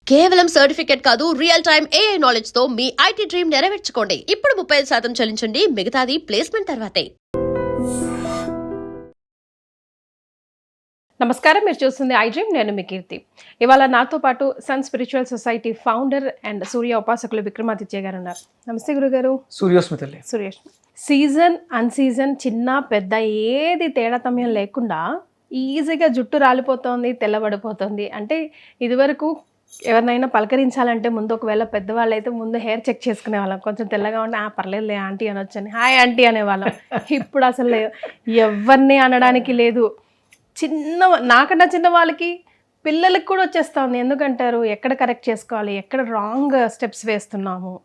కేవలం సర్టిఫికేట్ కాదు, real time AI knowledge తో మీ IT డ్రీమ్ నెరవేర్చుకోండి. ఇప్పుడు 35% చెల్లించండి, మిగతాది ప్లేస్మెంట్ తర్వాతే. నమస్కారం, మీరు చూస్తుంది ఐ డ్రీమ్. నేను మీ కీర్తి. ఇవాళ నాతో పాటు sun spiritual society founder and Surya ఉపాసకులు విక్రమాదిత్య గారు ఉన్నారు. నమస్తే గురుగారు. సూర్యోస్మితల్లి. సీజన్ అన్సీజన్ చిన్న పెద్ద ఏది తేడాతమ్యం లేకుండా ఈజీగా జుట్టు రాలిపోతుంది, తెల్లబడిపోతుంది. అంటే ఇదివరకు ఎవరినైనా పలకరించాలంటే ముందు ఒకవేళ పెద్దవాళ్ళు అయితే ముందు హెయిర్ చెక్ చేసుకునే వాళ్ళం. కొంచెం తెల్లగా ఉంటే పర్లేదులే ఆంటీ అనొచ్చని హాయ్ ఆంటీ అనేవాళ్ళం. ఇప్పుడు అసలు ఎవరిని అనడానికి లేదు. నాకన్నా చిన్న వాళ్ళకి పిల్లలకి కూడా వచ్చేస్తుంది. ఎందుకంటారు, ఎక్కడ కరెక్ట్ చేసుకోవాలి, ఎక్కడ రాంగ్ స్టెప్స్ వేస్తున్నాము.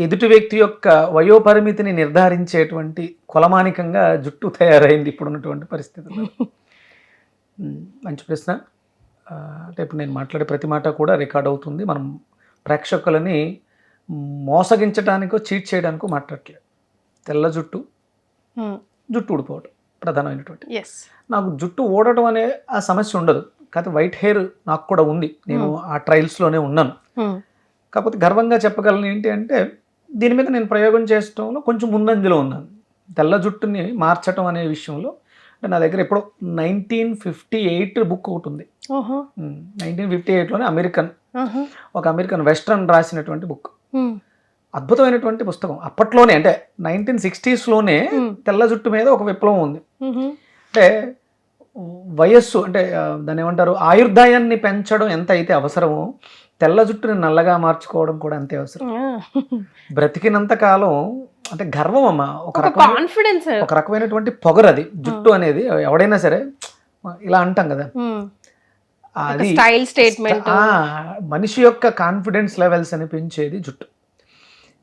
ఎదుటి వ్యక్తి యొక్క వయోపరిమితిని నిర్ధారించేటువంటి కొలమానికంగా జుట్టు తయారైంది ఇప్పుడున్నటువంటి పరిస్థితుల్లో. మంచి ప్రశ్న. అంటే ఇప్పుడు నేను మాట్లాడే ప్రతి మాట కూడా రికార్డ్ అవుతుంది. మనం ప్రేక్షకులని మోసగించడానికో చీట్ చేయడానికో మాట్లాడట్లేదు. తెల్ల జుట్టు ఊడిపోవడం ప్రధానమైనటువంటి. నాకు జుట్టు ఊడటం అనే ఆ సమస్య ఉండదు. కాకపోతే వైట్ హెయిర్ నాకు కూడా ఉంది. నేను ఆ ట్రయల్స్లోనే ఉన్నాను. కాకపోతే గర్వంగా చెప్పగలను ఏంటి అంటే, దీని మీద నేను ప్రయోగం చేయడంలో కొంచెం ముందంజలో ఉన్నాను. తెల్ల జుట్టుని మార్చడం అనే విషయంలో అంటే నా దగ్గర ఎప్పుడో 1958 బుక్ ఒకటి ఉంది. 1958లోనే ఒక అమెరికన్ వెస్ట్రన్ రాసినటువంటి బుక్. అద్భుతమైనటువంటి పుస్తకం. అప్పట్లోనే అంటే 1960sలోనే తెల్ల జుట్టు మీద ఒక విప్లవం ఉంది. అంటే వయస్సు అంటే దాన్ని ఏమంటారు, ఆయుర్దాయాన్ని పెంచడం ఎంత అయితే అవసరమో తెల్ల జుట్టుని నల్లగా మార్చుకోవడం కూడా అంతే అవసరం. బ్రతికినంత కాలం అంటే గర్వం అమ్మా, ఒక రకమైనటువంటి పొగరు అది జుట్టు అనేది. ఎవడైనా సరే ఇలా అంటాం కదా, అది స్టైల్ స్టేట్మెంట్. మనిషి యొక్క కాన్ఫిడెన్స్ లెవెల్స్ అని పెంచేది జుట్టు.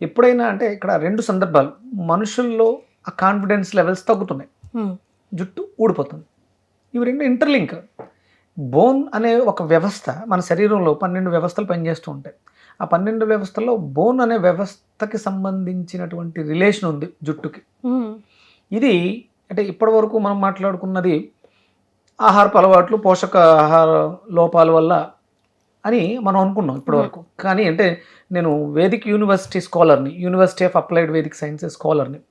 ఎప్పుడైనా అంటే ఇక్కడ రెండు సందర్భాలు, మనుషుల్లో ఆ కాన్ఫిడెన్స్ లెవెల్స్ తగ్గుతున్నాయి, జుట్టు ఊడిపోతుంది. ఇవి రెండు ఇంటర్లింక్. బోన్ అనే ఒక వ్యవస్థ మన శరీరంలో 12 వ్యవస్థలు పనిచేస్తూ ఉంటాయి. ఆ 12 వ్యవస్థల్లో బోన్ అనే వ్యవస్థకి సంబంధించినటువంటి రిలేషన్ ఉంది జుట్టుకి. ఇది అంటే ఇప్పటి వరకు మనం మాట్లాడుకున్నది ఆహారపు అలవాట్లు, పోషకాహార లోపాల వల్ల అని మనం అనుకున్నాం ఇప్పటి వరకు. కానీ అంటే నేను వేదిక్ యూనివర్సిటీ స్కాలర్ని, university of applied Vedic sciences స్కాలర్ని.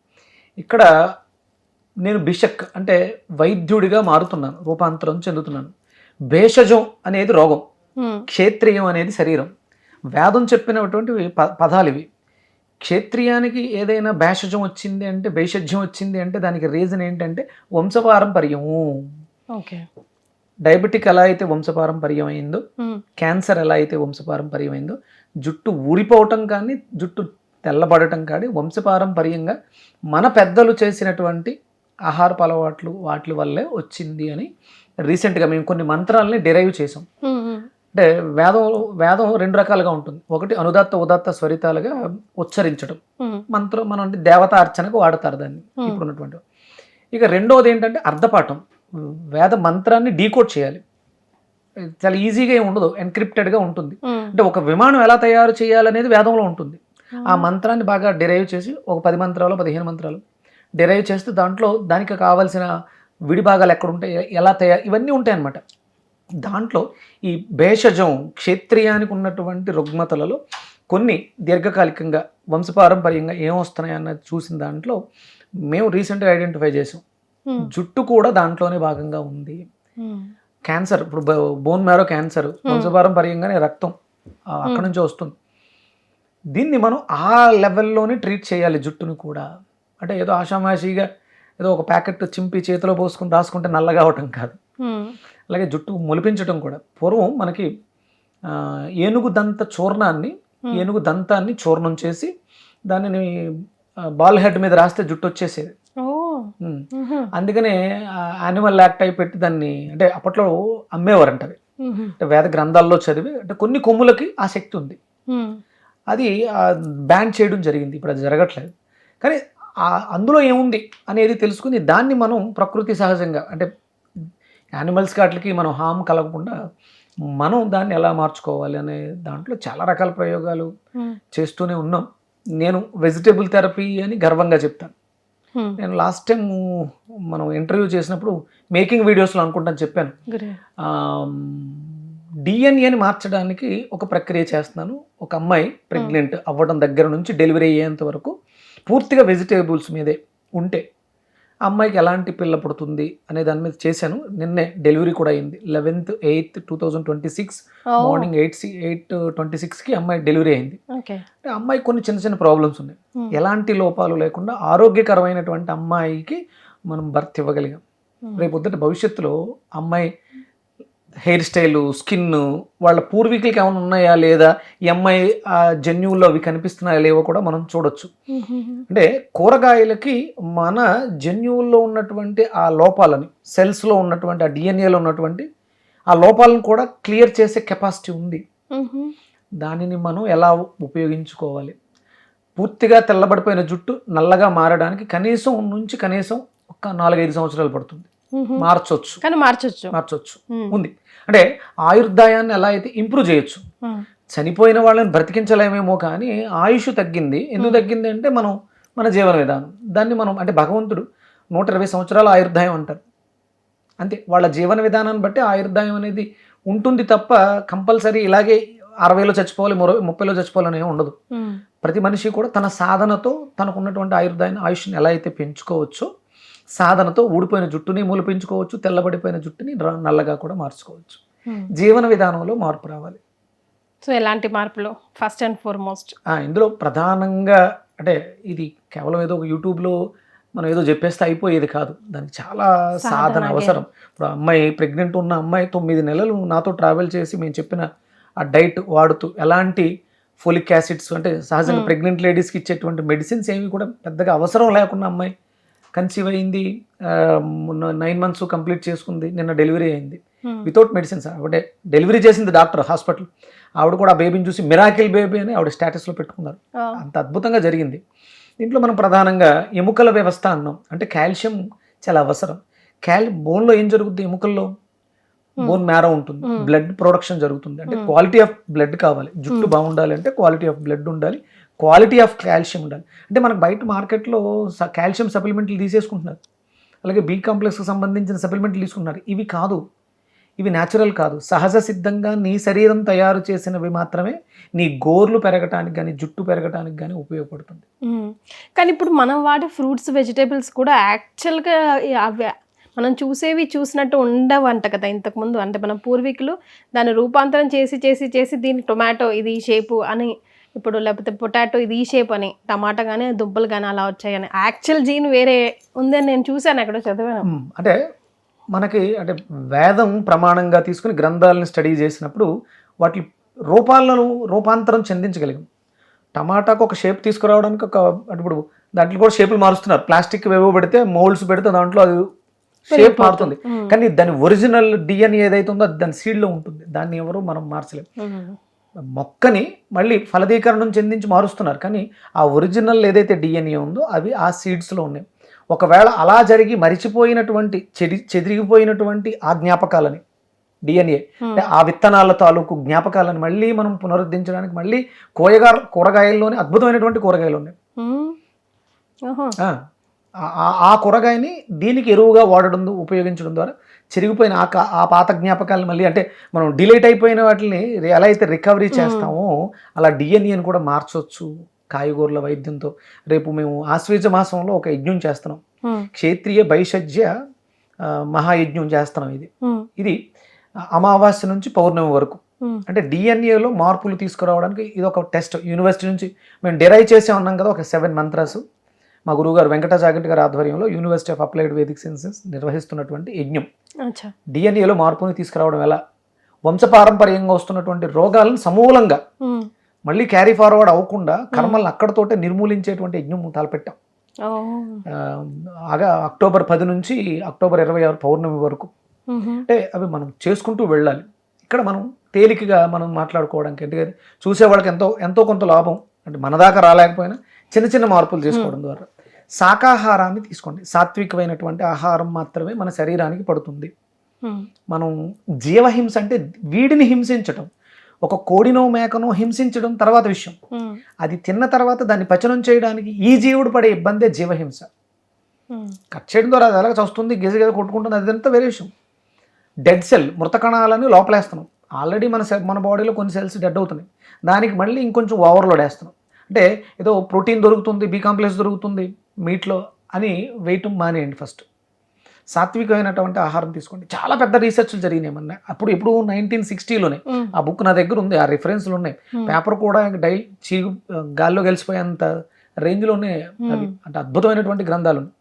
ఇక్కడ నేను బిషక్ అంటే వైద్యుడిగా మారుతున్నాను, రూపాంతరం చెందుతున్నాను. భేషజం అనేది రోగం, క్షేత్రియం అనేది శరీరం. వేదం చెప్పినటువంటి పదాలు ఇవి. క్షేత్రియానికి ఏదైనా భేషజం వచ్చింది అంటే, భేషజ్యం వచ్చింది అంటే దానికి రీజన్ ఏంటంటే వంశపారంపర్యము. డయాబెటిక్ ఎలా అయితే వంశపారంపర్యం అయిందో, క్యాన్సర్ ఎలా అయితే వంశపారంపర్యం అయిందో, జుట్టు ఊడిపోవటం కానీ జుట్టు తెల్లబడటం కానీ వంశపారంపర్యంగా మన పెద్దలు చేసినటువంటి ఆహారపు అలవాట్లు వాటి వల్లే వచ్చింది అని రీసెంట్గా మేము కొన్ని మంత్రాలని డిరైవ్ చేసాం. అంటే వేదం 2 రకాలుగా ఉంటుంది. ఒకటి అనుదాత్త ఉదాత్త స్వరితాలుగా ఉచ్చరించడం, మంత్రం మనం అంటే దేవతా అర్చనకు వాడతారు దాన్ని ఇప్పుడున్నటువంటి. ఇక రెండవది ఏంటంటే అర్ధపాఠం. వేద మంత్రాన్ని డీకోడ్ చేయాలి. చాలా ఈజీగా ఏమి ఉండదు, ఎన్క్రిప్టెడ్గా ఉంటుంది. అంటే ఒక విమానం ఎలా తయారు చేయాలనేది వేదంలో ఉంటుంది. ఆ మంత్రాన్ని బాగా డిరైవ్ చేసి ఒక 10 మంత్రాలు 15 మంత్రాలు డిరైవ్ చేస్తే దాంట్లో దానికి కావాల్సిన విడిభాగాలు ఎక్కడ ఉంటాయి, ఎలా తయారు, ఇవన్నీ ఉంటాయి అన్నమాట. దాంట్లో ఈ భేషజం క్షేత్రియానికి ఉన్నటువంటి రుగ్మతలలో కొన్ని దీర్ఘకాలికంగా వంశపారంపర్యంగా ఏమొస్తున్నాయి అన్నది చూసిన దాంట్లో మేము రీసెంట్గా ఐడెంటిఫై చేసాం. జుట్టు కూడా దాంట్లోనే భాగంగా ఉంది. క్యాన్సర్, ఇప్పుడు బోన్ మ్యారో క్యాన్సర్ వంశపారంపర్యంగానే రక్తం అక్కడ నుంచి వస్తుంది. దీన్ని మనం ఆ లెవెల్లోనే ట్రీట్ చేయాలి జుట్టును కూడా. అంటే ఏదో ఆషామాషిగా ఏదో ఒక ప్యాకెట్ చింపి చేతిలో పోసుకుని రాసుకుంటే నల్లగా అవటం కాదు. అలాగే జుట్టు మొలిపించడం కూడా. పూర్వం మనకి ఏనుగు దంతాన్ని చూర్ణం చేసి దానిని బాల్ హెడ్ మీద రాస్తే జుట్టు వచ్చేసేది. అందుకనే యానిమల్ యాక్ట్ అయి పెట్టి దాన్ని అంటే అప్పట్లో అమ్మేవారంట. అవి అంటే వేద గ్రంథాల్లో చదివి అంటే కొన్ని కొమ్ములకి ఆ శక్తి ఉంది, అది బ్యాన్ చేయడం జరిగింది. ఇప్పుడు అది జరగట్లేదు. కానీ అందులో ఏముంది అనేది తెలుసుకుని దాన్ని మనం ప్రకృతి సహజంగా అంటే యానిమల్స్కి వాటికి మనం హామ్ కలగకుండా మనం దాన్ని ఎలా మార్చుకోవాలి అనే దాంట్లో చాలా రకాల ప్రయోగాలు చేస్తూనే ఉన్నాం. నేను వెజిటేబుల్ థెరపీ అని గర్వంగా చెప్తాను. నేను లాస్ట్ టైం మనం ఇంటర్వ్యూ చేసినప్పుడు మేకింగ్ వీడియోస్లో అనుకుంటాను చెప్పాను, డిఎన్ఏని మార్చడానికి ఒక ప్రక్రియ చేస్తున్నాను. ఒక అమ్మాయి ప్రెగ్నెంట్ అవ్వడం దగ్గర నుంచి డెలివరీ అయ్యేంత వరకు పూర్తిగా వెజిటేబుల్స్ మీదే ఉంటే ఆ అమ్మాయికి ఎలాంటి పిల్ల పుడుతుంది అనే దాని మీద చేశాను. నిన్నే డెలివరీ కూడా అయింది. 11/8/2026 మార్నింగ్ 8:26కి అమ్మాయి డెలివరీ అయింది. ఓకే. అంటే అమ్మాయికి కొన్ని చిన్న చిన్న ప్రాబ్లమ్స్ ఉన్నాయి. ఎలాంటి లోపాలు లేకుండా ఆరోగ్యకరమైనటువంటి అమ్మాయికి మనం బర్త్ ఇవ్వగలిగాం. రేపు పొద్దుట భవిష్యత్తులో అమ్మాయి హెయిర్ స్టైల్, స్కిన్ వాళ్ళ పూర్వీకులకి ఏమైనా ఉన్నాయా లేదా, ఈ అమ్మాయి ఆ జన్యువుల్లో అవి కనిపిస్తున్నాయా లేవో కూడా మనం చూడొచ్చు. అంటే కూరగాయలకి మన జన్యువుల్లో ఉన్నటువంటి ఆ లోపాలని, సెల్స్లో ఉన్నటువంటి ఆ డిఎన్ఏలో ఉన్నటువంటి ఆ లోపాలను కూడా క్లియర్ చేసే కెపాసిటీ ఉంది. దానిని మనం ఎలా ఉపయోగించుకోవాలి? పూర్తిగా తెల్లబడిపోయిన జుట్టు నల్లగా మారడానికి కనీసం ఒక 4-5 సంవత్సరాలు పడుతుంది. మార్చొచ్చు, కానీ మార్చొచ్చు ఉంది. అంటే ఆయుర్దాయాన్ని ఎలా అయితే ఇంప్రూవ్ చేయొచ్చు. చనిపోయిన వాళ్ళని బ్రతికించలేమేమో, కానీ ఆయుష్ తగ్గింది. ఎందుకు తగ్గింది అంటే మన జీవన విధానం. దాన్ని మనం అంటే భగవంతుడు 120 సంవత్సరాల ఆయుర్దాయం అంటారు. అంతే, వాళ్ళ జీవన విధానాన్ని బట్టి ఆయుర్దాయం అనేది ఉంటుంది తప్ప కంపల్సరీ ఇలాగే 60లో చచ్చిపోవాలి, 30లో చచ్చిపోవాలనే ఉండదు. ప్రతి మనిషి కూడా తన సాధనతో తనకున్నటువంటి ఆయుష్ని ఎలా అయితే పెంచుకోవచ్చో, సాధనతో ఊడిపోయిన జుట్టుని మూలిపించుకోవచ్చు, తెల్లబడిపోయిన జుట్టుని నల్లగా కూడా మార్చుకోవచ్చు. జీవన విధానంలో మార్పు రావాలి. సో ఎలాంటి మార్పులు? ఫస్ట్ అండ్ ఫార్మోస్ట్ ఇందులో ప్రధానంగా అంటే ఇది కేవలం ఏదో ఒక యూట్యూబ్లో మనం ఏదో చెప్పేస్తే అయిపోయేది కాదు. దానికి చాలా సాధన అవసరం. ఇప్పుడు అమ్మాయి ప్రెగ్నెంట్ ఉన్న అమ్మాయి 9 నెలలు నాతో ట్రావెల్ చేసి మేము చెప్పిన ఆ డైట్ వాడుతూ, ఎలాంటి ఫోలిక్ యాసిడ్స్ అంటే సహజంగా ప్రెగ్నెంట్ లేడీస్కి ఇచ్చేటువంటి మెడిసిన్స్ ఏవి కూడా పెద్దగా అవసరం లేకుండా అమ్మాయి కన్సీవ్ అయింది. 9 months కంప్లీట్ చేసుకుంది. నిన్న డెలివరీ అయింది వితౌట్ మెడిసిన్స్. ఆవిడే డెలివరీ చేసింది డాక్టర్ హాస్పిటల్. ఆవిడ కూడా ఆ బేబీని చూసి మిరాకిల్ బేబీ అని ఆవిడ స్టేటస్లో పెట్టుకున్నారు. అంత అద్భుతంగా జరిగింది. దీంట్లో మనం ప్రధానంగా ఎముకల వ్యవస్థ అన్నాం. అంటే కాల్షియం చాలా అవసరం. బోన్లో ఏం జరుగుతుంది? ఎముకల్లో బోన్ మ్యారో ఉంటుంది, బ్లడ్ ప్రొడక్షన్ జరుగుతుంది. అంటే క్వాలిటీ ఆఫ్ బ్లడ్ కావాలి. జుట్టు బాగుండాలి అంటే క్వాలిటీ ఆఫ్ బ్లడ్ ఉండాలి, క్వాలిటీ ఆఫ్ కాల్షియం ఉండాలి. అంటే మనకు బయట మార్కెట్లో కాల్షియం సప్లిమెంట్లు తీసేసుకుంటున్నారు, అలాగే బి కాంప్లెక్స్కి సంబంధించిన సప్లిమెంట్లు తీసుకుంటున్నారు. ఇవి కాదు, ఇవి న్యాచురల్ కాదు. సహజ సిద్ధంగా నీ శరీరం తయారు చేసినవి మాత్రమే నీ గోర్లు పెరగటానికి కానీ జుట్టు పెరగటానికి కానీ ఉపయోగపడుతుంది. కానీ ఇప్పుడు మనం వాడే ఫ్రూట్స్, వెజిటేబుల్స్ కూడా యాక్చువల్గా అవి మనం చూసినట్టు ఉండవంట కదా ఇంతకుముందు. అంటే మన పూర్వీకులు దాన్ని రూపాంతరం చేసి దీన్ని టొమాటో ఇది ఈ షేపు అని, ఇప్పుడు లేకపోతే పొటాటో ఇది ఈ షేప్ అని, టమాటా కానీ దుంపలు కానీ అలా వచ్చాయని, యాక్చువల్ జీన్ వేరే ఉందని నేను చూశాను, ఎక్కడో చదివాను. అంటే మనకి అంటే వేదం ప్రమాణంగా తీసుకుని గ్రంథాలను స్టడీ చేసినప్పుడు వాటి రూపాంతరం చెందించగలిగాం. టమాటాకు ఒక షేప్ తీసుకురావడానికి ఇప్పుడు దాంట్లో కూడా షేపులు మారుస్తున్నారు. ప్లాస్టిక్ వేవో పెడితే, మోల్డ్స్ పెడితే దాంట్లో అది షేప్ మారుతుంది. కానీ దాని ఒరిజినల్ డిఎన్ఏ ఏదైతే ఉందో అది దాని సీడ్లో ఉంటుంది. దాన్ని ఎవరు మనం మార్చలేము. మొక్కని మళ్ళీ ఫలదీకరణం చెందించి మారుస్తున్నారు, కానీ ఆ ఒరిజినల్ ఏదైతే డిఎన్ఏ ఉందో అవి ఆ సీడ్స్లో ఉన్నాయి. ఒకవేళ అలా జరిగి మరిచిపోయినటువంటి చెదిరిగిపోయినటువంటి ఆ జ్ఞాపకాలని, డిఎన్ఏ అంటే ఆ విత్తనాల తాలూకు జ్ఞాపకాలను మళ్ళీ మనం పునరుద్ధరించడానికి మళ్ళీ కూరగాయల్లోనే అద్భుతమైనటువంటి కూరగాయలు ఉన్నాయి. ఆ కూరగాయని దీనికి ఎరువుగా ఉపయోగించడం ద్వారా చెరిగిపోయిన ఆ పాత జ్ఞాపకాలను మళ్ళీ, అంటే మనం డిలీట్ అయిపోయిన వాటిని ఎలా అయితే రికవరీ చేస్తామో అలా డిఎన్ఏని కూడా మార్చవచ్చు కాయగూరల వైద్యంతో. రేపు మేము ఆశ్వీజ మాసంలో ఒక యజ్ఞం చేస్తున్నాం, క్షేత్రీయ భైషజ్య మహాయజ్ఞం చేస్తున్నాం. ఇది అమావాస్య నుంచి పౌర్ణమి వరకు. అంటే డిఎన్ఏలో మార్పులు తీసుకురావడానికి ఇది ఒక టెస్ట్. యూనివర్సిటీ నుంచి మేము డెరైవ్ చేసే ఉన్నాం కదా ఒక 7 మంత్రాస్. మా గురువుగారు వెంకటాచాగంటి గారి ఆధ్వర్యంలో university of applied Vedic sciences నిర్వహిస్తున్నటువంటి యజ్ఞం. డిఎన్ఏలో మార్పుని తీసుకురావడం ఎలా, వంశపారంపర్యంగా వస్తున్నటువంటి రోగాలను సమూలంగా మళ్ళీ క్యారీ ఫార్వర్డ్ అవ్వకుండా కర్మలను అక్కడతోటే నిర్మూలించేటువంటి యజ్ఞం తలపెట్టాం. అక్టోబర్ 10 నుంచి అక్టోబర్ 26 పౌర్ణమి వరకు. అంటే అవి మనం చేసుకుంటూ వెళ్ళాలి. ఇక్కడ మనం తేలికగా మనం మాట్లాడుకోవడానికి, ఎందుకంటే చూసే వాళ్ళకి ఎంతో కొంత లాభం. అంటే మన దాకా రాలేకపోయినా చిన్న చిన్న మార్పులు చేసుకోవడం ద్వారా. శాకాహారాన్ని తీసుకోండి. సాత్వికమైనటువంటి ఆహారం మాత్రమే మన శరీరానికి పడుతుంది. మనం జీవహింస అంటే వీడిని హింసించటం, ఒక కోడినో మేకనో హింసించడం తర్వాత విషయం. అది తిన్న తర్వాత దాన్ని పచనం చేయడానికి ఈ జీవుడు పడే ఇబ్బందే జీవహింస. కట్ చేయడం ద్వారా అది ఎలాగ వస్తుంది, గిజ కొట్టుకుంటుంది, అదంతా వేరే విషయం. డెడ్ సెల్, మృత కణాలని లోపలేస్తున్నాం. ఆల్రెడీ మన బాడీలో కొన్ని సెల్స్ డెడ్ అవుతున్నాయి, దానికి మళ్ళీ ఇంకొంచెం ఓవర్లోడ్ వేస్తున్నాం. అంటే ఏదో ప్రోటీన్ దొరుకుతుంది, బి కాంప్లెక్స్ దొరుకుతుంది మీట్లో అని వేయటం మానేయండి. ఫస్ట్ సాత్వికమైనటువంటి ఆహారం తీసుకోండి. చాలా పెద్ద రీసెర్చ్లు జరిగినాయి మొన్న, అప్పుడు ఇప్పుడు 1960లోనే ఆ బుక్ నా దగ్గర ఉంది, ఆ రిఫరెన్స్లు ఉన్నాయి. పేపర్ కూడా గాల్లో గెలిచిపోయేంత రేంజ్లోనే అవి, అంటే అద్భుతమైనటువంటి గ్రంథాలు ఉన్నాయి.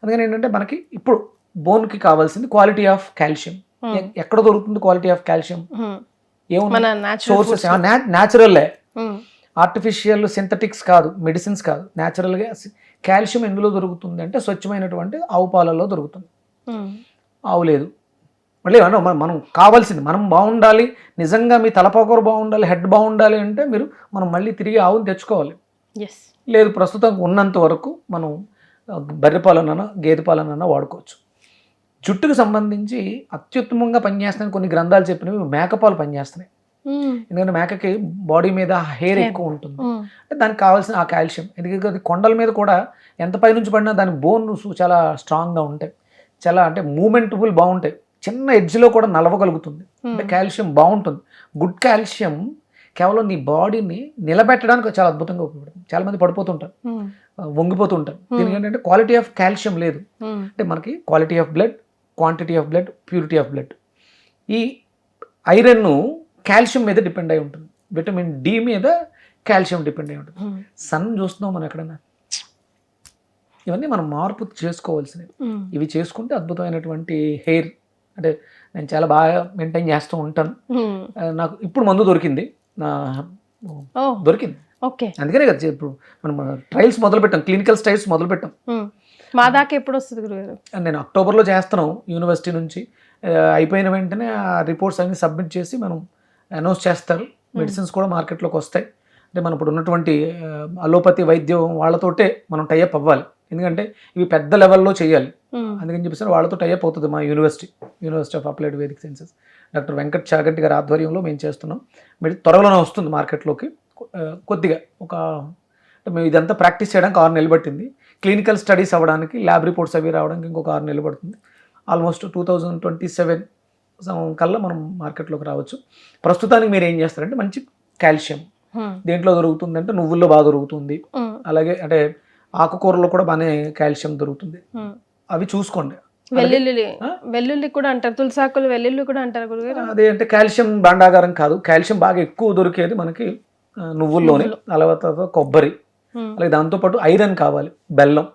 అందుకని ఏంటంటే మనకి ఇప్పుడు బోన్కి కావాల్సింది క్వాలిటీ ఆఫ్ కాల్షియం. ఎక్కడ దొరుకుతుంది క్వాలిటీ ఆఫ్ కాల్షియం? ఏమున్నా సోర్సెస్ న్యాచురల్లే, ఆర్టిఫిషియల్ సింథటిక్స్ కాదు, మెడిసిన్స్ కాదు, న్యాచురల్గా కాల్షియం ఎందులో దొరుకుతుంది అంటే స్వచ్ఛమైనటువంటి ఆవు పాలల్లో దొరుకుతుంది. ఆవు లేదు, మళ్ళీ మనం కావాల్సింది మనం బాగుండాలి, నిజంగా మీ తలపోకూర బాగుండాలి, హెడ్ బాగుండాలి అంటే మనం మళ్ళీ తిరిగి ఆవుని తెచ్చుకోవాలి. లేదు, ప్రస్తుతం ఉన్నంత వరకు మనం బర్రె పాలనైనా గేదె పాలనైనా వాడుకోవచ్చు. జుట్టుకు సంబంధించి అత్యుత్తమంగా పనిచేస్తున్నాయి కొన్ని గ్రంథాలు చెప్పినవి మేకపాలు పనిచేస్తున్నాయి. ఎందుకంటే మేకకి బాడీ మీద హెయిర్ ఎక్కువ ఉంటుంది, అంటే దానికి కావాల్సిన ఆ కాల్షియం. ఎందుకంటే కొండల మీద కూడా ఎంత పైనుంచి పడినా దాని బోన్స్ చాలా స్ట్రాంగ్గా ఉంటాయి, చాలా అంటే మూమెంటబుల్ బాగుంటాయి, చిన్న ఎడ్జ్లో కూడా నలవగలుగుతుంది, అంటే కాల్షియం బాగుంటుంది. గుడ్ కాల్షియం కేవలం నీ బాడీని నిలబెట్టడానికి చాలా అద్భుతంగా ఉపయోగపడుతుంది. చాలా మంది పడిపోతుంటారు, వంగిపోతుంటారు. దీనికి ఏంటంటే క్వాలిటీ ఆఫ్ కాల్షియం లేదు. అంటే మనకి quality of blood, quantity of blood, purity of blood. ఈ ఐరన్ కాల్షియం మీద డిపెండ్ అయి ఉంటుంది, విటమిన్ డి మీద కాల్షియం డిపెండ్ అయి ఉంటుంది. సన్ చూస్తున్నాం మనం ఎక్కడన్నా, ఇవన్నీ మనం మార్పు చేసుకోవాల్సినవి. ఇవి చేసుకుంటే అద్భుతమైనటువంటి హెయిర్, అంటే నేను చాలా బాగా మెయింటైన్ చేస్తూ ఉంటాను. నాకు ఇప్పుడు మందు దొరికింది, అందుకనే కదా ఇప్పుడు మనం ట్రయల్స్ మొదలు పెట్టాం, క్లినికల్ స్టడీస్ మొదలు పెట్టాం. మా దాకా ఎప్పుడు వస్తుంది గురుగారు? నేను అక్టోబర్లో చేస్తున్నాం యూనివర్సిటీ నుంచి. అయిపోయిన వెంటనే ఆ రిపోర్ట్స్ అన్ని సబ్మిట్ చేసి మనం అనౌన్స్ చేస్తారు. మెడిసిన్స్ కూడా మార్కెట్లోకి వస్తాయి. అంటే మనం ఇప్పుడు ఉన్నటువంటి అలోపతి వైద్యం వాళ్ళతోటే మనం టైఅప్ అవ్వాలి, ఎందుకంటే ఇవి పెద్ద లెవెల్లో చేయాలి. అందుకని చెప్పేసి వాళ్ళతో టైఅప్ అవుతుంది మా university of applied Vedic sciences. Doctor Venkat Chaganti గారి ఆధ్వర్యంలో మేము చేస్తున్నాం. త్వరలోనే వస్తుంది మార్కెట్లోకి. కొద్దిగా అంటే మేము ఇదంతా ప్రాక్టీస్ చేయడానికి 6 నెలలు పట్టింది. క్లినికల్ స్టడీస్ అవ్వడానికి, ల్యాబ్ రిపోర్ట్స్ అవి రావడానికి ఇంకొక 6 నెలలు పడుతుంది. ఆల్మోస్ట్ 2027 కల్లా మనం మార్కెట్లోకి రావచ్చు. ప్రస్తుతానికి మీరు ఏం చేస్తారంటే మంచి కాల్షియం దేంట్లో దొరుకుతుంది అంటే నువ్వుల్లో బాగా దొరుకుతుంది, అలాగే అంటే ఆకుకూరలో కూడా బాగానే కాల్షియం దొరుకుతుంది, అవి చూసుకోండి. వెల్లుల్లి కూడా అంటారు, తులసాకులు వెల్లుల్లి కూడా అంటారు గురుగారు. అదే అంటే కాల్షియం భాండాగారం కాదు, కాల్షియం బాగా ఎక్కువ దొరికేది మనకి నువ్వుల్లోనే, తర్వాత కొబ్బరి, అలాగే దాంతోపాటు ఐరన్ కావాలి, బెల్లం,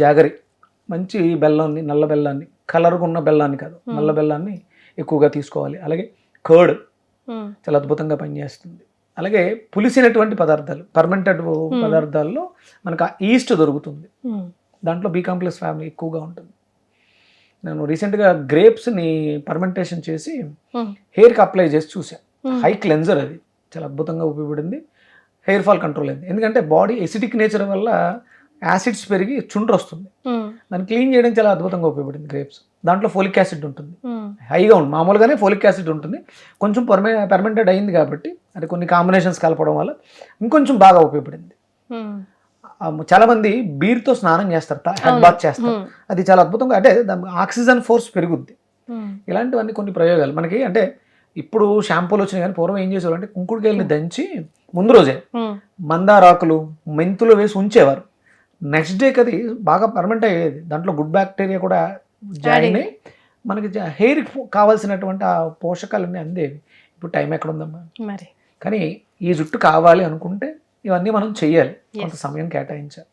జాగరి, మంచి బెల్లాన్ని, నల్ల బెల్లాన్ని, కలర్గా ఉన్న బెల్లాన్ని కాదు, నల్ల బెల్లాన్ని ఎక్కువగా తీసుకోవాలి. అలాగే కర్డ్ చాలా అద్భుతంగా పనిచేస్తుంది. అలాగే పులిసినటువంటి పదార్థాలు, ఫర్మెంటెడ్ పదార్థాల్లో మనకు ఈస్ట్ దొరుకుతుంది, దాంట్లో బి కాంప్లెక్స్ ఫ్యామిలీ ఎక్కువగా ఉంటుంది. నేను రీసెంట్గా గ్రేప్స్ని ఫర్మెంటేషన్ చేసి హెయిర్కి అప్లై చేసి చూసాను. హై క్లెన్జర్, అది చాలా అద్భుతంగా ఉపయోగపడింది. హెయిర్ ఫాల్ కంట్రోల్ అయింది. ఎందుకంటే బాడీ ఎసిడిక్ నేచర్ వల్ల యాసిడ్స్ పెరిగి చుండ్రు వస్తుంది, దాన్ని క్లీన్ చేయడం చాలా అద్భుతంగా ఉపయోగపడింది గ్రేప్స్. దాంట్లో ఫోలిక్ యాసిడ్ ఉంటుంది, హైగా ఉంటుంది. మామూలుగానే ఫోలిక్ యాసిడ్ ఉంటుంది, కొంచెం పర్మెంటెడ్ అయింది కాబట్టి అది కొన్ని కాంబినేషన్స్ కలపడం వల్ల ఇంకొంచెం బాగా ఉపయోగపడింది. చాలామంది బీర్తో స్నానం చేస్తారు, హెడ్ బాత్ చేస్తారు, అది చాలా అద్భుతంగా, అంటే ఆక్సిజన్ ఫోర్స్ పెరుగుద్ది. ఇలాంటివన్నీ కొన్ని ప్రయోగాలు మనకి. అంటే ఇప్పుడు షాంపూలు వచ్చినాయి, కానీ పూర్వం ఏం చేసేవారు అంటే కుంకుడుకాయలని దంచి ముందు రోజే మందారాకులు, మెంతులు వేసి ఉంచేవారు. నెక్స్ట్ డేకి అది బాగా పర్మనెంట్ అయ్యేది, దాంట్లో గుడ్ బ్యాక్టీరియా కూడా జాయిన్ అయ్యి మనకి హెయిర్కి కావాల్సినటువంటి ఆ పోషకాలన్నీ అందేవి. ఇప్పుడు టైం ఎక్కడ ఉందమ్మా మరి. కానీ ఈ జుట్టు కావాలి అనుకుంటే ఇవన్నీ మనం చెయ్యాలి, కొంత సమయం కేటాయించాలి.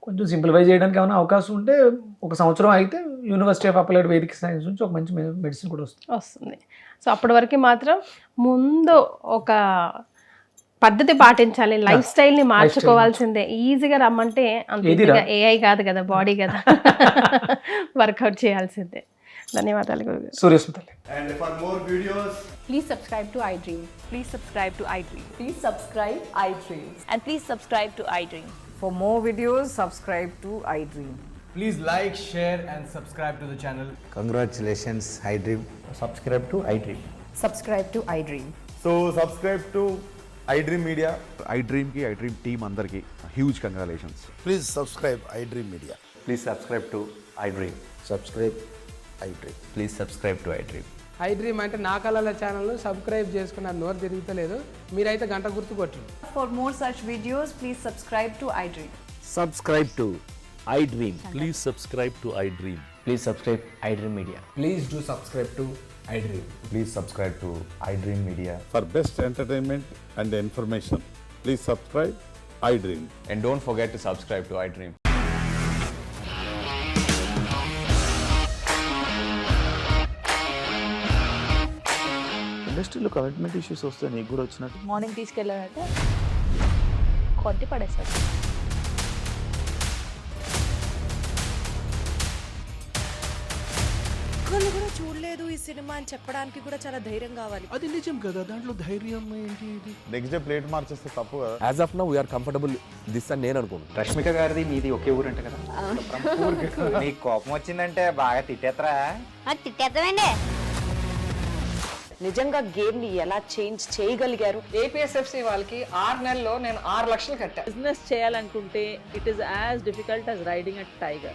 కొంచెం సింప్లిఫై చేయడానికి ఏమైనా అవకాశం ఉంటే 1 సంవత్సరం అయితే university of applied Vedic science నుంచి ఒక మంచి మెడిసిన్ కూడా వస్తుంది. సో అప్పటి వరకు మాత్రం ముందు ఒక పద్ధతి పాటించాలి, లైఫ్ స్టైల్ ని మార్చుకోవాల్సిందే. ఈజీగా రమ్మంటే అంత ఏఐ కాదు కదా, బాడీ కదా, వర్కౌట్ చేయాల్సిందే. ధన్యవాదాలు గురుగారు. సూర్యస్మితల్లి. And for more videos, please subscribe to iDream. Please subscribe to iDream. Please subscribe iDream. And please subscribe to iDream. For more videos, subscribe to iDream. please like, share and subscribe to the channel. Congratulations, iDream. Subscribe to iDream. Subscribe to iDream. So subscribe to iDream Media. iDream ki iDream team andarki huge congratulations. Please subscribe iDream Media. Please subscribe to iDream. Subscribe iDream. Please subscribe to iDream. I dream అంటే నా కళల channel subscribe చేసుకున్న నోరు తిరుగుతలేదు, మీరైతే గంట గుర్తు కొట్టండి. For more such videos, please subscribe to iDream. Subscribe to iDream. Please subscribe to iDream. Please subscribe iDream Media. Please do subscribe to iDream. Please subscribe to iDream media For best entertainment and information, please subscribe iDream. And don't forget to subscribe to iDream. ఇండస్ట్రీలో commitment issues వస్తే నీకు కూడా వచ్చినట్టు morning తీసుకెళ్ళాలంటే కొట్టి పడేస్తారు. ఒక్కళ్ళు కూడా చూడలేదు ఈ సినిమా అని చెప్పడానికి కూడా చాలా ధైర్యం కావాలి. అది నిజం కదా, దాంట్లో ధైర్యం ఏంటి? నెక్స్ట్ డే ప్లేట్ మార్చేస్తే తప్పు కదా. As of now, we are comfortable this అని నేను అనుకుంటున్నాను. రష్మిక గారిది మీది ఒకే ఊరంట కదా? నీకు కోపం వచ్చిందంటే బాగా తిట్టేత్తరా? తిట్టేద్దామండి. నిజంగా గేమ్ ని ఎలా చేంజ్ చేయగలిగారు? ఏపీఎస్ఎఫ్సి వాళ్ళకి 6 నెలల్లో నేను 6 లక్షలు కట్టా. బిజినెస్ చేయాలనుకుంటే it is as difficult as riding a tiger.